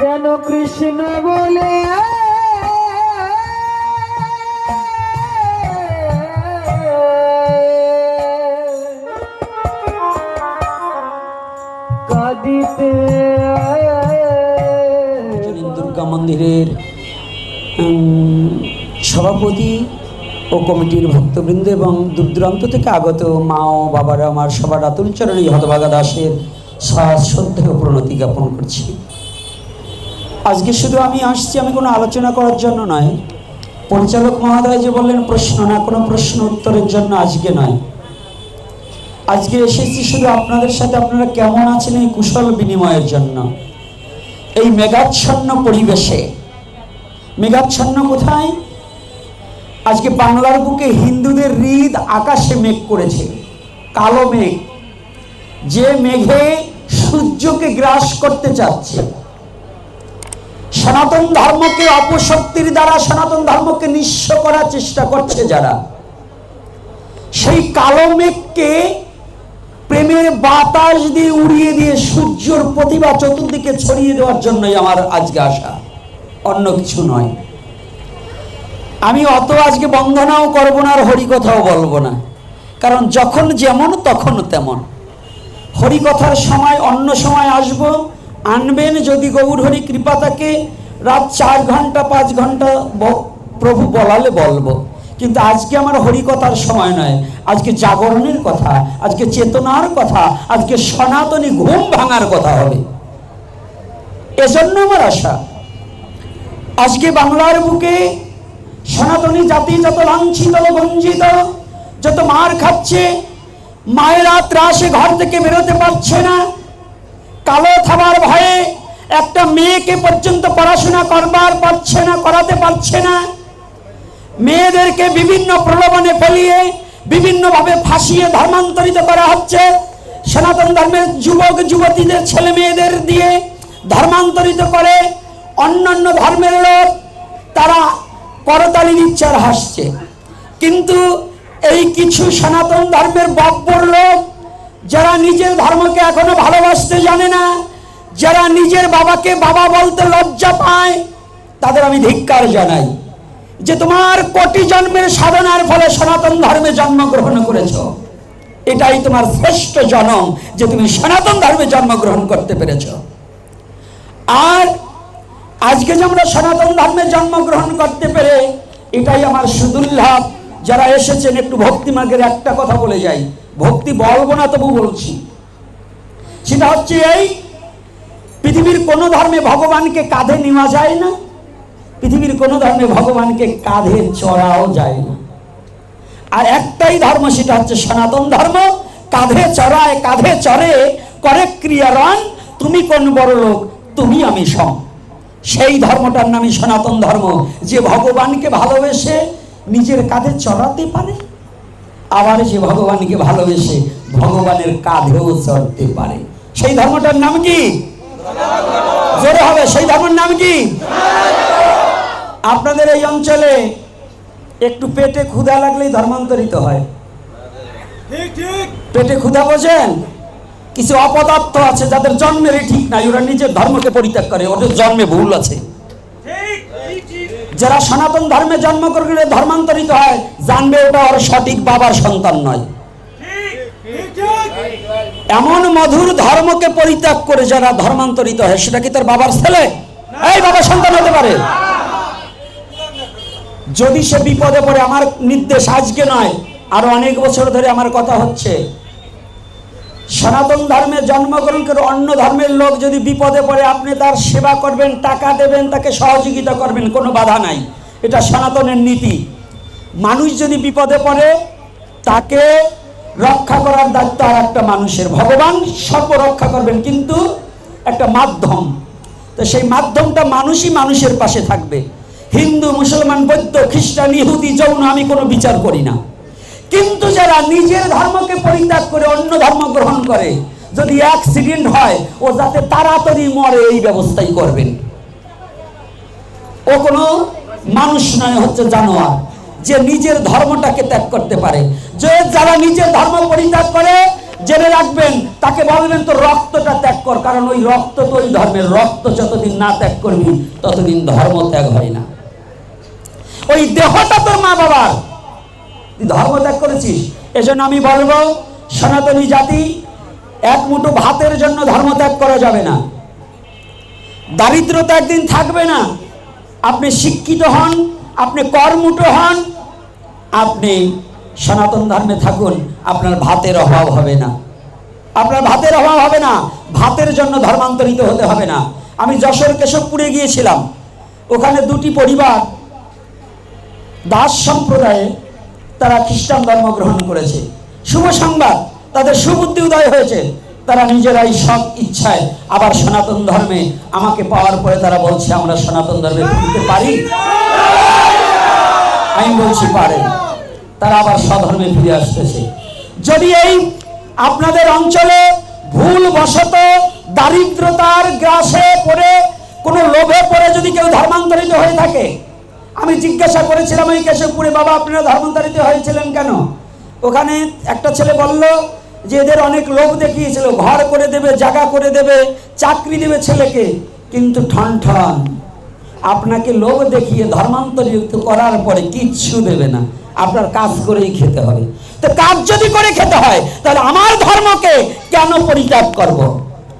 যেন কৃষ্ণ বলে কাঁদিতে। দুর্গা মন্দিরের সভাপতি ও কমিটির ভক্তবৃন্দ এবং দূর দূরান্ত থেকে আগত মা ও বাবারা আমার সবার আতুল চরণে হতভাগা দাসের শ্রদ্ধেয় প্রণতি জ্ঞাপন করছি। আজকে শুধু আমি আসছি, আমি কোনো আলোচনা করার জন্য নয়। পরিচালক মহোদয় যে বললেন প্রশ্ন না, কোনো প্রশ্ন উত্তরের জন্য আজকে নয়। আজকে এসেছি শুধু আপনাদের সাথে আপনারা কেমন আছেন এই কুশল বিনিময়ের জন্য। এই মেঘাচ্ছন্ন পরিবেশে, মেঘাচ্ছন্ন কোথায়? আজকে বাংলার বুকে হিন্দুদের হৃদ আকাশে মেঘ করেছে, কালো মেঘ, যে মেঘে সূর্যকে গ্রাস করতে চাচ্ছে। সনাতন ধর্মকে অপশক্তির দ্বারা সনাতন ধর্মকে নিঃস্ব করার চেষ্টা করছে যারা, সেই কালো মেঘকে প্রেমের বাতাস দিয়ে উড়িয়ে দিয়ে সূর্যের প্রতিভা চতুর্দিকে ছড়িয়ে দেওয়ার জন্যই আমার আজকে আসা, অন্য কিছু নয়। আমি অত আজকে বন্দনাও করব না আর হরিকথাও বলবো না, কারণ যখন যেমন তখন তেমন। হরিকথার সময় অন্য সময় আসব, আনবেন যদি গৌর হরি কৃপা থাকে। রাত 4 ঘন্টা 5 ঘন্টা প্রভু বলালে বলবো, কিন্তু আজকে আমার হরিকথার সময় নয়। আজকে জাগরণের কথা, আজকে চেতনার কথা, আজকে সনাতনী ঘুম ভাঙার কথা হবে, এজন্য আমার আশা। আজকে বাংলার বুকে সনাতনী জাতি যত লাঞ্ছিত বঞ্চিত, যত মার খাচ্ছে, মায়েরা ত্রাসে ঘর থেকে বেরোতে পারছে না, কালো থাবার ভয়ে একটা মেয়েকে পর্যন্ত পড়াশোনা করবার পারছে না, করাতে পারছে না। মেয়েদেরকে বিভিন্ন প্রলোভনে ফেলিয়ে বিভিন্নভাবে ফাঁসিয়ে ধর্মান্তরিত করা হচ্ছে। সনাতন ধর্মের যুবক যুবতীদের ছেলে মেয়েদের দিয়ে ধর্মান্তরিত করে অন্যান্য ধর্মের লোক, তারা করতালি দিচ্ছে আর হাসছে। কিন্তু এই কিছু সনাতন ধর্মের বব্বর লোক, যারা নিজের ধর্মকে এখনো ভালোবাসতে জানে না, যারা নিজের বাবাকে বাবা বলতে লজ্জা পায়, তাদের আমি ধিক্কার জানাই যে তোমার কোটি জন্মের সাধনার ফলে সনাতন ধর্মে জন্মগ্রহণ করেছ, এটাই তোমার শ্রেষ্ঠ জন্ম যে তুমি সনাতন ধর্মে জন্মগ্রহণ করতে পেরেছ। আর আজকে যে আমরা সনাতন ধর্মে জন্মগ্রহণ করতে পেরে, এটাই আমার সুদুর্লভ। যারা এসেছেন একটু ভক্তি মার্গের একটা কথা বলে যাই, ভক্তি বলবো না তবু বলছি। সেটা হচ্ছে এই, পৃথিবীর কোনো ধর্মে ভগবানকে কাঁধে নেওয়া যায় না, পৃথিবীর কোনো ধর্মে ভগবানকে কাঁধে চড়াও যায় না। আর একটাই ধর্ম, সেটা হচ্ছে সনাতন ধর্ম। কাঁধে চড়ায়, কাঁধে চড়ে করে ক্রিয়ারণ, তুমি কোন বড় লোক, তুমি আমি সম। সেই ধর্মটার নামই সনাতন ধর্ম, যে ভগবানকে ভালোবেসে নিজের কাঁধে চড়াতে পারে, আবার যে ভগবানকে ভালোবেসে ভগবানের কাঁধেও চড়তে পারে। সেই ধর্মটার নাম কি? জোরে হবে, সেই ধর্মের নাম কি? আপনাদের এই অঞ্চলে একটু পেটে ক্ষুধা লাগলেই ধর্মান্তরিত হয়। পেটে ক্ষুধা বোঝেন? কিছু অপদার্থ আছে যাদের জন্মেরই ঠিক নাই, ওরা নিজের ধর্মকে পরিত্যাগ করে, ওদের জন্মে ভুল আছে। যারা সনাতন ধর্মে জন্মগ্রহণ করে ধর্মান্তরিত হয়, জানবে ওটা ওর সঠিক বাবার সন্তান নয়। এমন মধুর ধর্মকে পরিত্যাগ করে যারা ধর্মান্তরিত হয়, সেটা কি তার বাবার ছেলে? এই বাবার সন্তান হতে পারে? যদি সে বিপদে পড়ে, আমার নির্দেশ আজকে নয়, আরো অনেক বছর ধরে আমার কথা হচ্ছে, সনাতন ধর্মে জন্মগ্রহণ করে অন্য ধর্মের লোক যদি বিপদে পড়ে, আপনি তার সেবা করবেন, টাকা দেবেন, তাকে সহযোগিতা করবেন, কোনো বাধা নাই। এটা সনাতনের নীতি। মানুষ যদি বিপদে পড়ে, তাকে রক্ষা করার দায়িত্ব আর একটা মানুষের। ভগবান সর্ব রক্ষা করবেন, কিন্তু একটা মাধ্যম, তো সেই মাধ্যমটা মানুষই মানুষের পাশে থাকবে। হিন্দু, মুসলমান, বৌদ্ধ, খ্রিস্টান, ইহুদি, জৈন, আমি কোনো বিচার করি না। কিন্তু যারা নিজের ধর্মকে পরিত্যাগ করে অন্য ধর্ম গ্রহণ করে, যদি অ্যাক্সিডেন্ট হয়, ও যাতে তাড়াতাড়ি মরে এই ব্যবস্থাই করবেন। ও কোনো মানুষ নয়, হচ্ছে জানোয়ার, যে নিজের ধর্মটাকে ত্যাগ করতে পারে। যে যারা নিজের ধর্ম পরিত্যাগ করে জেনে রাখবেন, তাকে বলবেন তো রক্তটা ত্যাগ কর, কারণ ওই রক্ত তো ওই ধর্মের রক্ত, যতদিন না ত্যাগ করবি ততদিন ধর্ম ত্যাগ হয় না। ওই দেহটা তোর মা বাবার, তুই ধর্ম ত্যাগ করেছিস। এজন্য আমি বলবো, সনাতনী জাতি এক মুঠো ভাতের জন্য ধর্ম ত্যাগ করা যাবে না। দারিদ্রতা একদিন থাকবে না। আপনি শিক্ষিত হন, আপনি কর্মঠ হন, আপনি সনাতন ধর্মে থাকুন, আপনার ভাতের অভাব হবে না। আপনার ভাতের অভাব হবে না, ভাতের জন্য ধর্মান্তরিত হতে হবে না। আমি যশোর কেশবপুরে গিয়েছিলাম, ওখানে দুটি পরিবার দাস সম্প্রদায়ে তারা খ্রিস্টান ধর্ম গ্রহণ করেছে। শুভ সংবাদ, তাদের সুবুদ্ধি উদয় হয়েছে। তারা নিজেরাই সব ইচ্ছায় আবার সনাতন ধর্মে, আমাকে পাওয়ার পরে তারা বলছে আমরা সনাতন ধর্মে ফিরতে পারি। আমি বলছি পারেন। তারা আবার স্বধর্মে ফিরে আসতেছে। যদি এই আপনাদের অঞ্চলে ভুলবশত দারিদ্রতার গ্রাসে পড়ে, কোনো লোভে পড়ে যদি কেউ ধর্মান্তরিত হয়ে থাকে, আমি জিজ্ঞাসা করেছিলাম এই কেশবপুরে, বাবা আপনারা ধর্মান্তরিত হয়েছিলেন কেন? ওখানে একটা ছেলে বলল যে এদের অনেক লোভ দেখিয়েছিল, ঘর করে দেবে, জায়গা করে দেবে, চাকরি দেবে ছেলেকে, কিন্তু ঠন ঠন আপনাকে লোভ দেখিয়ে ধর্মান্তরিত করার পরে কিচ্ছু দেবে না, আপনার কাজ করেই খেতে হবে। তো কাজ যদি করে খেতে হয়, তাহলে আমার ধর্মকে কেন পরিত্যাগ করব?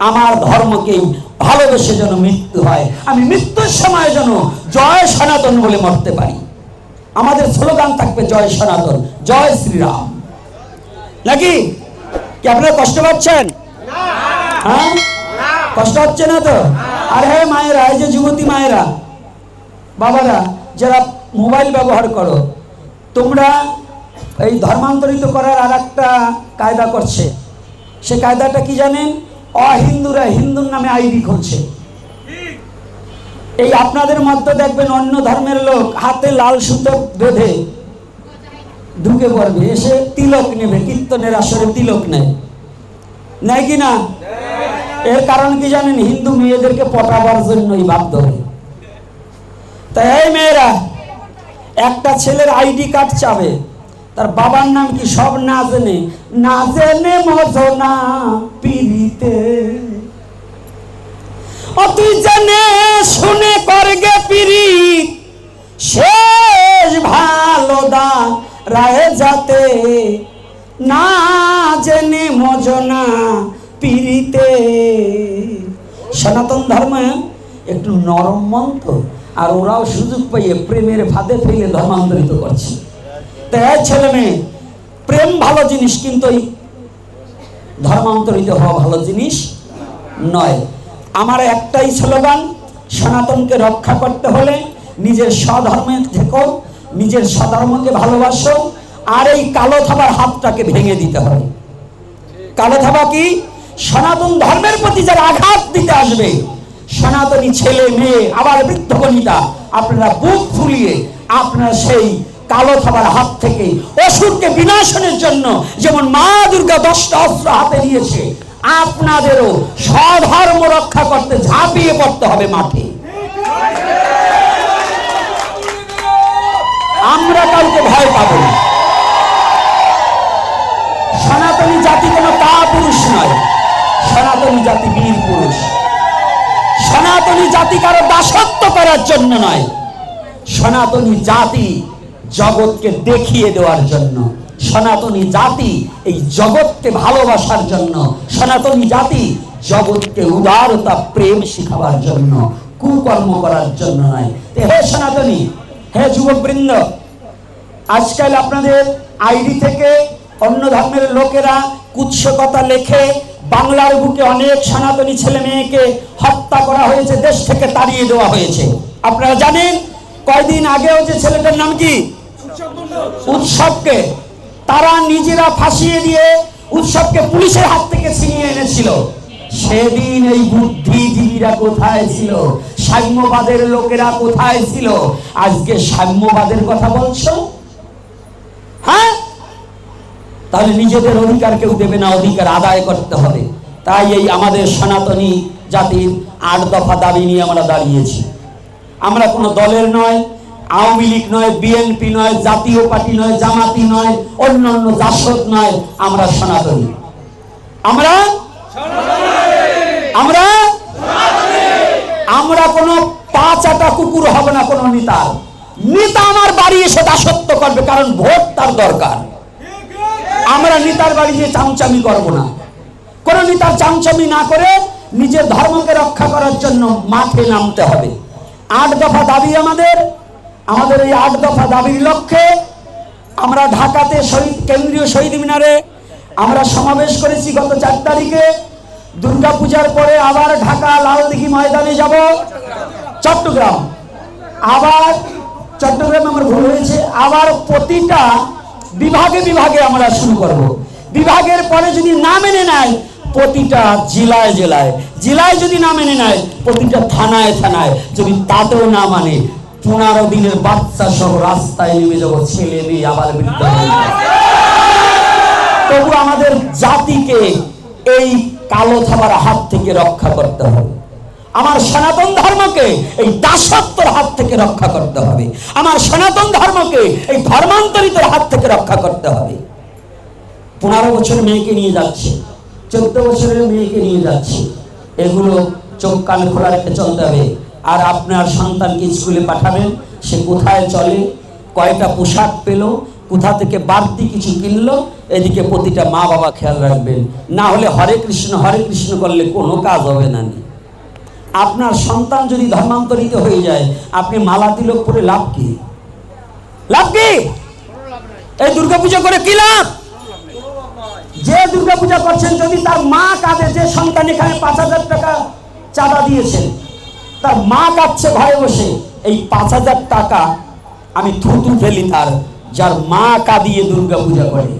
আমার ধর্মকেই ভালোবেসে যেন মৃত্যু হয়, আমি মৃত্যুর সময় যেন জয় সনাতন বলে মরতে পারি। আমাদের স্লোগান থাকবে জয় সনাতন, জয় শ্রীরাম। নাকি কি আপনারা কষ্ট পাচ্ছেন? হ্যাঁ, কষ্ট হচ্ছে না তো? আর হ্যাঁ মায়েরা, এই যে যুবতী মায়েরা, বাবারা যারা মোবাইল ব্যবহার করো, তোমরা এই ধর্মান্তরিত করার আর একটা কায়দা করছে। সে কায়দাটা কি জানেন? অহিন্দুরা হিন্দুর নামে আইডি খুলছে। এই আপনাদের মধ্যে দেখবেন অন্য ধর্মের লোক হাতে লাল সুতো বেঁধে ঢুকে পড়বে, এসে তিলক নেবে, কীর্তনের আসরে তিলক নেয়, নেয় কি না? এর কারণ কি জানেন? হিন্দু মেয়েদেরকে পটাবার জন্যই বাপ ধরে। তাই এই মেয়েরা, একটা ছেলের আইডি কার্ড চাবে, তার বাবার নাম কি সব না জেনে, না জেনে মজনা পিরিতে, ও তুই জেনে শুনে করগে পিরিত, শেষ ভালো দা রায় যাতে, না জেনে মজনা পিরিতে। সনাতন ধর্ম একটু নরম মন্ত, আর ওরাও সুযোগ পাইয়ে প্রেমের ফাঁদে ফেলে ধর্মান্তরিত করছে। তাই ছেলে মেয়ে, প্রেম ভালো জিনিস, কিন্তু ধর্মান্তরিত হওয়া ভালো জিনিস নয়। আমার একটাই স্লোগান, সনাতনকে রক্ষা করতে হলে নিজের স্বধর্মে থেকো, নিজের স্বধর্মকে ভালোবাসো, আর এই কালো থাবার হাতটাকে ভেঙে দিতে হবে। কালো থাবা কি? সনাতন ধর্মের প্রতি যারা আঘাত দিতে আসবে, সনাতনী ছেলে মেয়ে আবার বৃদ্ধ বনিতা, আপনারা বুক ফুলিয়ে আপনারা সেই কালো থাবার হাত থেকে অসুরকে বিনাশনের জন্য যেমন মা দুর্গা 10টা অস্ত্র হাতে নিয়েছে, আপনাদেরও স্বধর্ম রক্ষা করতে ঝাঁপিয়ে পড়তে হবে মাঠে। আমরা কাউকে ভয় পাবো না। সনাতনী জাতি কোনো কাপুরুষ নয়, সনাতনী জাতি বীর পুরুষ। সনাতনী জাতি কারো দাসত্ব করার জন্য নয়, সনাতনী জাতি জগৎকে দেখিয়ে দেওয়ার জন্য, সনাতনী জাতি এই জগৎকে ভালোবাসার জন্য, সনাতনী জাতি জগৎকে উদারতা প্রেম শিখাবার জন্য, কুকর্ম করার জন্য নয়। হে সনাতনী, হে যুবকবৃন্দ, আজকাল আপনাদের আইডি থেকে অন্য ধর্মের লোকেরা কুৎসিত লেখে বাংলার বুকে অনেক সনাতনী ছেলে মেয়েকে হত্যা করা হয়েছে, দেশ থেকে তাড়িয়ে দেওয়া হয়েছে। আপনারা জানেন কয়দিন আগেও যে ছেলেটার নাম কি, উৎসবকে তারা নিজেরা ফাঁসিয়ে দিয়ে উৎসবকে পুলিশের হাত থেকে ছিনিয়ে এনেছিল। সেদিন এই বুদ্ধিজীবীরা কোথায় ছিল? সাম্যবাদের লোকেরা কোথায় ছিল? আজকে সাম্যবাদের কথা বলছো? হ্যাঁ, তাহলে নিজেদের অধিকার কেউ দেবে না, অধিকার আদায় করতে হবে। তাই এই আমাদের সনাতনী জাতির 8 দফা দাবি নিয়ে আমরা দাঁড়িয়েছি। আমরা কোনো দলের নয়, আওয়ামী লীগ নয়, বিএনপি নয়, জাতীয় পার্টি নয়, জামাতি নয়, অন্যান্য জাসদ নয়, আমরা সনাতনী। আমরা আমরা আমরা কোনো পাঁচাটা কুকুর হব না। কোন নেতা আমার বাড়ি এসে দাসত্ব করবে, কারণ ভোট তার দরকার। আমরা নেতার বাড়ি গিয়ে চামচামি করব না। কোন নেতার চামচামি না করে নিজের ধর্মকে রক্ষা করার জন্য মাঠে নামতে হবে। 8 দফা দাবি আমাদের। এই 8 দফা দাবির লক্ষ্যে আমরা ঢাকাতে কেন্দ্রীয় শহীদ মিনারে আমরা সমাবেশ করেছি গত 4 তারিখে। দুর্গাপূজার পরে আবার ঢাকা লালদিঘি ময়দানে যাব, চট্টগ্রাম, আবার চট্টগ্রাম আমার ভুল হয়েছে, আবার প্রতিটা বিভাগে বিভাগে আমরা শুরু করব। বিভাগের পরে যদি না মেনে নেয় প্রতিটা জেলায় জেলায়, জেলায় যদি না মেনে নেয় প্রতিটা থানায় থানায়, যদি তাতেও না মানে 15 দিনের বাচ্চা সহ রাস্তায় নেমে যাবো, ছেলে মেয়ে আবার বৃদ্ধ। তবু আমাদের জাতিকে এই কালো থাবার হাত থেকে রক্ষা করতে হবে। আমার সনাতন ধর্মকে এই দাসত্বর হাত থেকে রক্ষা করতে হবে। আমার সনাতন ধর্মকে এই ধর্মান্তরিতের হাত থেকে রক্ষা করতে হবে। 15 বছরের মেয়েকে নিয়ে যাচ্ছে, 14 বছরের মেয়েকে নিয়ে যাচ্ছে, এগুলো চোখ কান খোলা রেখে চলতে হবে। আর আপনার সন্তানকে স্কুলে পাঠাবেন, সে কোথায় চলে, কয়টা পোশাক পেল, কোথা থেকে বাড়তি কিছু কিনলো, এদিকে প্রতিটা মা বাবা খেয়াল রাখবেন। না হলে হরে কৃষ্ণ করলে কোনো কাজ হবে না। আপনার সন্তান যদি ধর্মান্তরিত হয়ে যায়, আপনি মালা তিলক পরে লাভ কি? লাভ কি? এই দুর্গাপূজা করে কি লাভ? যে দুর্গাপূজা করছেন যদি তার মা কাঁদে, যে সন্তান এখানে 5000 টাকা চাঁদা দিয়েছেন, তার মা কাঁদছে ঘরে বসে, এই 5000 টাকা আমি থুতু ফেলি তার, যার মা কাঁদিয়ে দুর্গাপূজা করে,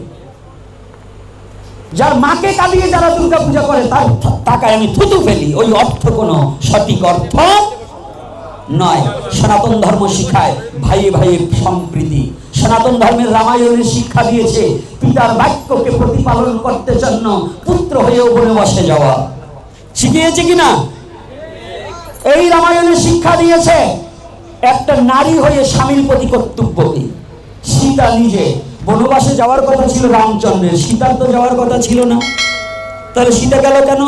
যার মাকে কাঁদিয়ে যারা দুর্গাপূজা করে তার টাকায় আমি থুতু ফেলি। ওই অর্থ কোনো সঠিক অর্থ নয়। সনাতন ধর্ম শিখায় ভাইয়ে ভাইয়ে সম্প্রীতি। সনাতন ধর্মের রামায়ণের শিক্ষা দিয়েছে পিতার বাক্যকে প্রতিপালন করতে জন্য পুত্র হয়েও বনে বসে যাওয়া। শিখিয়েছে কিনা? এই রামায়ণের শিক্ষা দিয়েছে একটা নারী হয়ে স্বামীর প্রতি কর্তব্য কি। সীতা নিজে বনবাসে যাওয়ার কথা ছিল রামচন্দ্রের, সীতার তো যাওয়ার কথা ছিল না, তাহলে সীতা গেল কেন?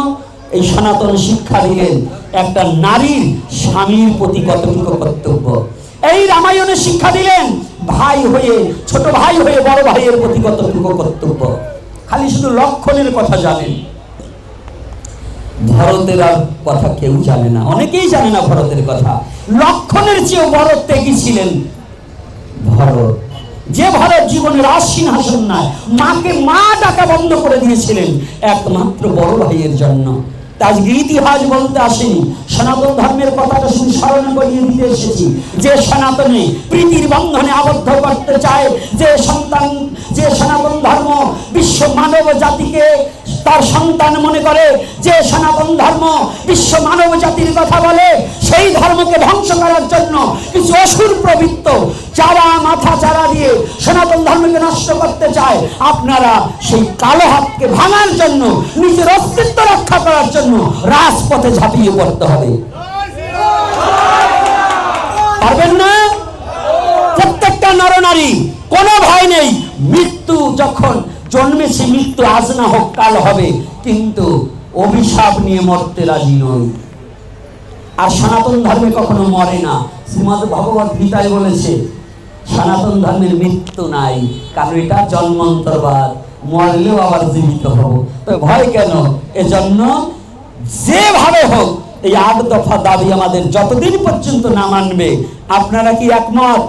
এই সনাতন শিক্ষা দিলেন একটা নারীর স্বামীর প্রতি কতটুকু কর্তব্য। এই রামায়ণের শিক্ষা দিলেন ভাই হয়ে, ছোট ভাই হয়ে বড় ভাইয়ের প্রতি কতটুকু কর্তব্য। খালি শুধু লক্ষণের কথা জানেন, ভরতের আর কথা কেউ জানে না, অনেকেই জানে না ভরতের কথা। লক্ষণের চেয়েও বড় ত্যাগী ছিলেন ভরত। যে ভরত জীবনের সিংহাসন নয়, মাকে মা ডাকা বন্ধ করে দিয়েছিলেন একমাত্র বড় ভাইয়ের জন্য। আজকে ইতিহাস বলতে আসেনি, সনাতন ধর্মের কথাটা শুধু স্মরণ করিয়ে দিতে এসেছি। যে সনাতনে প্রীতির বন্ধনে আবদ্ধ করতে চায়, যে সনাতন ধর্ম বিশ্ব মানব জাতিকে তার সন্তান মনে করে, যে সনাতন ধর্ম বিশ্ব মানব জাতির কথা বলে, সেই ধর্মকে ধ্বংস করার জন্য কিছু অসুর প্রবৃত্ত মাথা চারা দিয়ে সনাতন ধর্মকে নষ্ট করতে চায়। আপনারা সেই কালো হাতকে ভাঙার জন্য, নিজের অস্তিত্ব রক্ষা করার জন্য রাজপথে ঝাঁপিয়ে পড়তে হবে। পারবেন না? প্রত্যেকটা নরনারী, কোনো ভয় নেই। মৃত্যু যখন জন্মেছে, মৃত্যু আজ না হোক কাল হবে, কিন্তু অভিশাপ নিয়ে মরতে রাজি নই। আর সনাতন ধর্মে কখনো মরে না। শ্রীমদ্ ভগবত গীতায় বলেছে সনাতন ধর্মের মৃত্যু নাই, কারণ এটা জন্মান্তরবাদ, মরলেও আবার জীবিত হব। তো ভয় কেন? এজন্য যেভাবে হোক এই 8 দফা দাবি আমাদের যতদিন পর্যন্ত না মানবে। আপনারা কি একমত?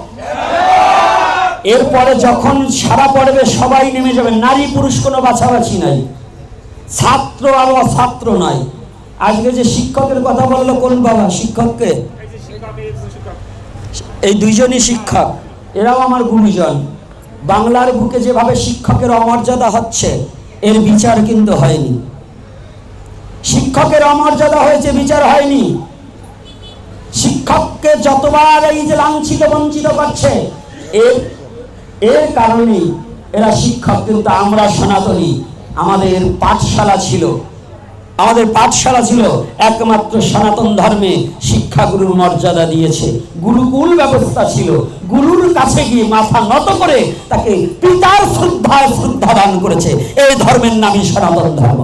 এরপরে যখন সারা পড়বে সবাই নেমে যাবে, নারী পুরুষ কোনো বাছাবাছি নাই, ছাত্র আর অছাত্র নয়। আজকে যে শিক্ষকের কথা বললো, কোন বাবা শিক্ষককে? এই 2 জনই শিক্ষক, এরাও আমার গুরুজন। বাংলার বুকে যেভাবে শিক্ষকের অমর্যাদা হচ্ছে, এর বিচার কিন্তু হয়নি। শিক্ষকের অমর্যাদা হয়েছে, বিচার হয়নি। শিক্ষককে যতবার এই যে লাঞ্ছিত বঞ্চিত করছে, এর কারণে এরা শিক্ষক। কিন্তু আমরা সনাতনী, আমাদের পাঠশালা ছিল একমাত্র সনাতন ধর্মে শিক্ষাগুরুর মর্যাদা দিয়েছে। গুরুকুল ব্যবস্থা ছিল, গুরুর কাছে গিয়ে মাথা নত করে তাকে পিতার শ্রদ্ধা দান করেছে। এই ধর্মের নামই সনাতন ধর্ম।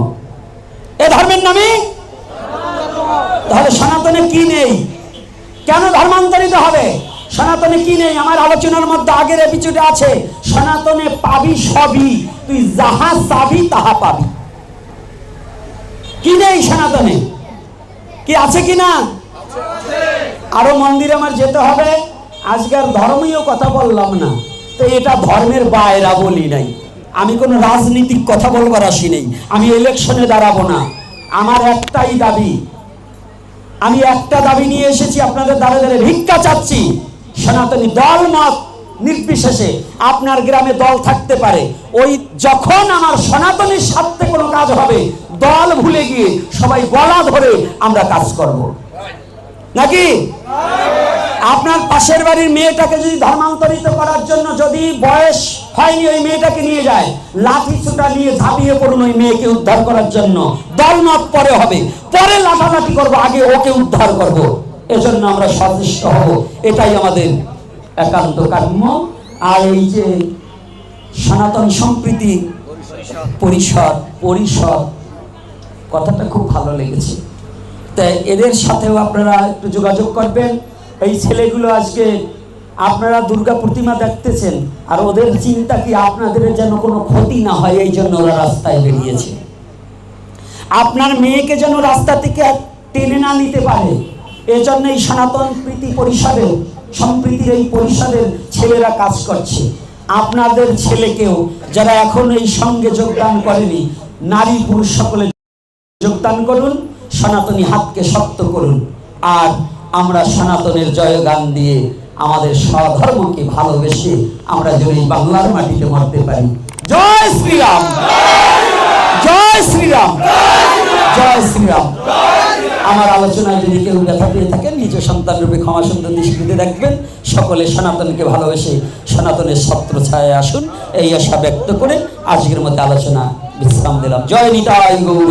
এ ধর্মের নামে। তাহলে সনাতনে কি নেই? কেন ধর্মান্তরিত হবে? সনাতনে কি নেই? আমার আলোচনার মধ্যে আগের এপিসোডে আছে, সনাতনে পাবি সবই, তুই যাহা চাবি তাহা পাবি। কি নেই সনাতনে? কি আছে কি না? আরো মন্দিরে আমার যেতে হবে। আজকের ধর্মীয় কথা বললাম না, তো এটা ধর্মের বাইরা বলি নাই। আমি কোনো রাজনীতিক কথা বলবার আসি নেই, আমি ইলেকশনে দাঁড়াবো না। আমার একটাই দাবি, আমি একটা দাবি নিয়ে এসেছি, আপনাদের দ্বারে দ্বারে ভিক্ষা চাচ্ছি। সনাতনী দল মত নির্বিশেষে আপনার গ্রামে দল থাকতে পারে, ওই যখন আমার সনাতনীর স্বার্থে কোনো কাজ হবে, দল ভুলে গিয়ে সবাই গলা ধরে আমরা কাজ করব, নাকি? আপনার পাশের বাড়ির মেয়েটাকে যদি ধর্মান্তরিত করার জন্য যদি বয়স হয়নি, ওই মেয়েটাকে নিয়ে যায়, লাঠি ছুটা নিয়ে ঝাঁপিয়ে পড়ুন ওই মেয়েকে উদ্ধার করার জন্য। দলমত পরে হবে, পরে লাঠালাঠি করবো, আগে ওকে উদ্ধার করব। এজন্য আমরা সচেষ্ট হব, এটাই আমাদের একান্ত কাম্য। আর এই যে সনাতন সম্প্রীতি পরিষদ কথাটা খুব ভালো লেগেছে। তাই এদের সাথেও আপনারা একটু যোগাযোগ করবেন। এই ছেলেগুলো আজকে আপনারা দুর্গা প্রতিমা দেখতেছেন, আর ওদের চিন্তা কি আপনাদের যেন কোনো ক্ষতি না হয়, এই জন্য ওরা রাস্তায় বেরিয়েছে। আপনার মেয়েকে যেন রাস্তা থেকে টেনে না নিতে পারে, এজন্য এই সনাতন প্রীতি পরিষদের সম্প্রীতির এই পরিষদের ছেলেরা কাজ করছে। আপনাদের ছেলেকেও যারা এখন এই সঙ্গে যোগদান করেনি, নারী পুরুষ সকলে যোগদান করুন, সনাতনী হাতকে শক্ত করুন, আর আমরা সনাতনের জয়গান দিয়ে আমাদের স্বধর্মকে ভালোবেসে আমরা যেন এই বাংলার মাটিতে মরতে পারি। জয় শ্রীরাম, জয় শ্রীরাম, জয় শ্রীরাম। আমার আলোচনায় যদি কেউ ব্যথা পেয়ে থাকেন, নিজ সন্তান রূপে ক্ষমা সুন্দর দৃষ্টিতে রাখবেন। সকলে সনাতনকে ভালোবেসে সনাতনের ছত্র ছায়ায় আসুন, এই আশা ব্যক্ত করে আজকের মতো আলোচনা বিশ্রাম দিলাম। জয় নিতাই গৌর।